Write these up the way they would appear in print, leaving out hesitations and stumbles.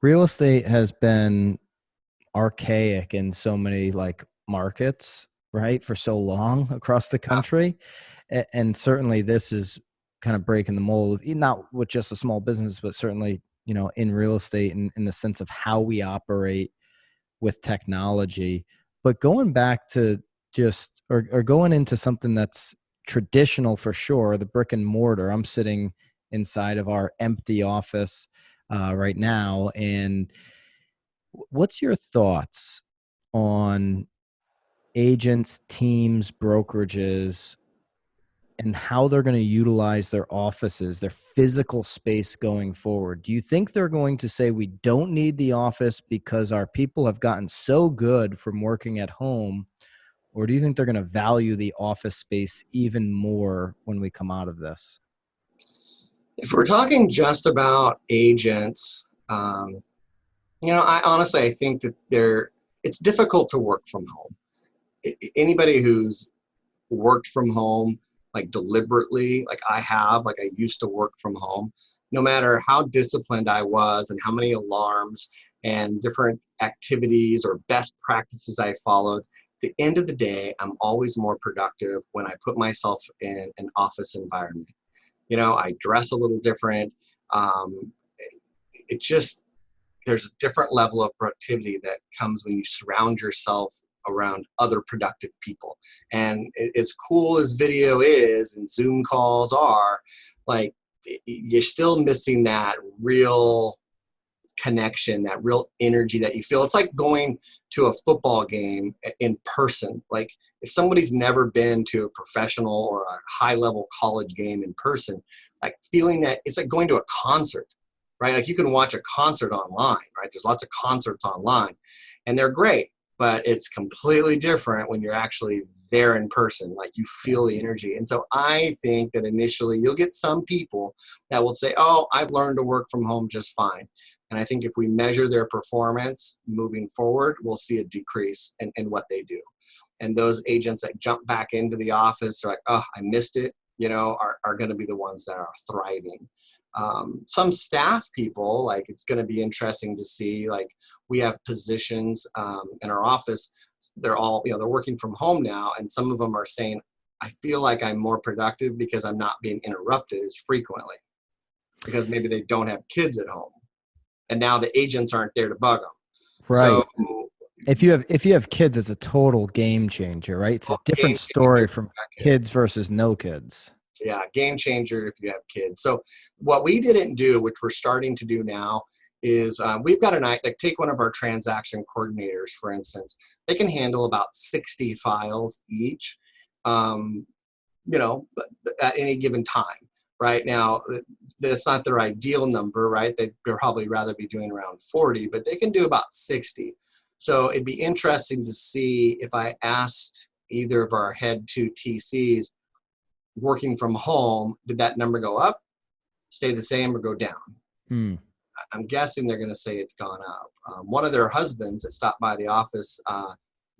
Real estate has been archaic in so many like markets, right? For so long across the country. And certainly this is kind of breaking the mold, not with just a small business, but certainly, in real estate in the sense of how we operate with technology. But going back to just, or going into something that's traditional for sure, the brick and mortar, I'm sitting inside of our empty office right now. And what's your thoughts on agents, teams, brokerages, and how they're going to utilize their offices, their physical space going forward? Do you think they're going to say we don't need the office because our people have gotten so good from working at home? Or do you think they're going to value the office space even more when we come out of this? If we're talking just about agents, I honestly I think that it's difficult to work from home. Anybody who's worked from home like deliberately, like I have, like I used to work from home, no matter how disciplined I was and how many alarms and different activities or best practices I followed, at the end of the day, I'm always more productive when I put myself in an office environment. I dress a little different. Um, it just, there's a different level of productivity that comes when you surround yourself around other productive people. And as cool as video is and Zoom calls are, like, you're still missing that real connection, that real energy that you feel. It's like going to a football game in person. Like, if somebody's never been to a professional or a high level college game in person, like feeling that it's like going to a concert, right? Like, you can watch a concert online, right? There's lots of concerts online and they're great, but it's completely different when you're actually there in person. Like, you feel the energy. And so I think that initially you'll get some people that will say, oh, I've learned to work from home just fine. And I think if we measure their performance moving forward, we'll see a decrease in what they do. And those agents that jump back into the office are like, oh, I missed it, are going to be the ones that are thriving. Some staff people, like, it's going to be interesting to see, like, we have positions in our office. They're all, they're working from home now. And some of them are saying, I feel like I'm more productive because I'm not being interrupted as frequently because maybe they don't have kids at home. And now the agents aren't there to bug them. So Right. If you have kids, it's a total game changer, right? It's a game different changer story if from you've got kids kids. versus no kids. Yeah, game changer if you have kids. So what we didn't do, which we're starting to do now, is we've got like, take one of our transaction coordinators, for instance. They can handle about 60 files each, um, at any given time. Right now, that's not their ideal number, right? They'd probably rather be doing around 40, but they can do about 60. So it'd be interesting to see if I asked either of our head two TCs working from home, did that number go up, stay the same, or go down? Hmm. I'm guessing they're going to say it's gone up. One of their husbands that stopped by the office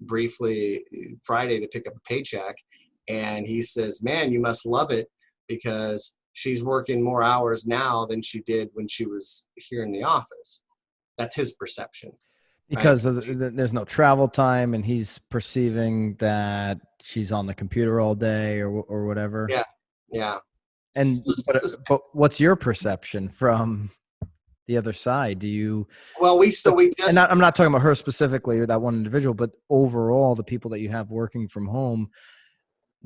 briefly Friday to pick up a paycheck, and he says, man, you must love it because she's working more hours now than she did when she was here in the office. That's his perception, right? Because there's no travel time, and he's perceiving that she's on the computer all day or whatever. Yeah, yeah. And but what's your perception from the other side? Do you Well, we and just I'm not talking about her specifically or that one individual, but overall the people that you have working from home,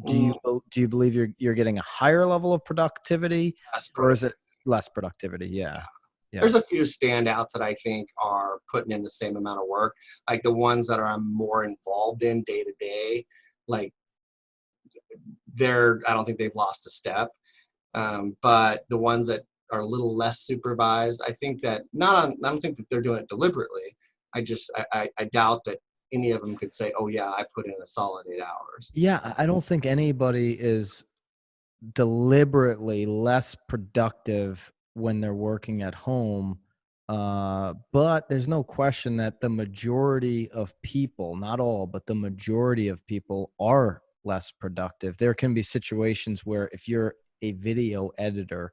mm, do you believe you're getting a higher level of productivity, less or is it productive. less productivity? Yeah. Yeah. There's a few standouts that I think are putting in the same amount of work, like the ones that I'm more involved in day to day. Like, I don't think they've lost a step. But the ones that are a little less supervised, I think that I don't think that they're doing it deliberately. I doubt that any of them could say, oh yeah, I put in a solid 8 hours. Yeah, I don't think anybody is deliberately less productive when they're working at home. But there's no question that the majority of people, not all, but the majority of people are less productive. There can be situations where if you're a video editor,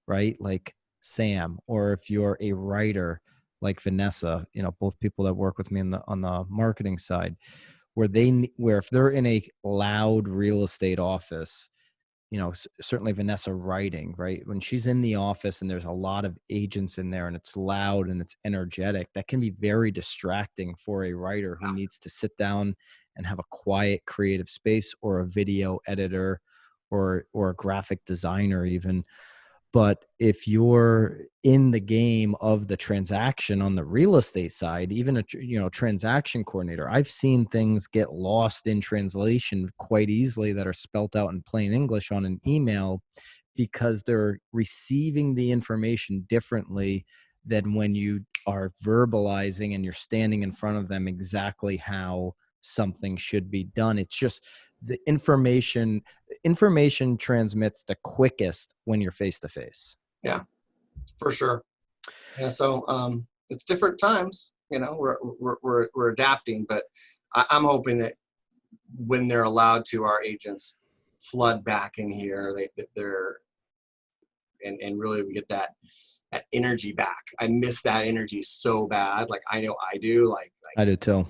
right, like Sam, or if you're a writer, like Vanessa, both people that work with me on the marketing side, where if they're in a loud real estate office, certainly Vanessa writing, right? When she's in the office and there's a lot of agents in there and it's loud and it's energetic, that can be very distracting for a writer who needs to sit down and have a quiet creative space, or a video editor, or a graphic designer even. But if you're in the game of the transaction on the real estate side, even a transaction coordinator, I've seen things get lost in translation quite easily that are spelt out in plain English on an email, because they're receiving the information differently than when you are verbalizing and you're standing in front of them exactly how something should be done. It's just the information transmits the quickest when you're face to face. Yeah, for sure. Yeah, so it's different times. We're adapting, but I'm hoping that when they're allowed to, our agents flood back in here. They're and really we get that energy back. I miss that energy so bad. Like I know I do. Like I do too.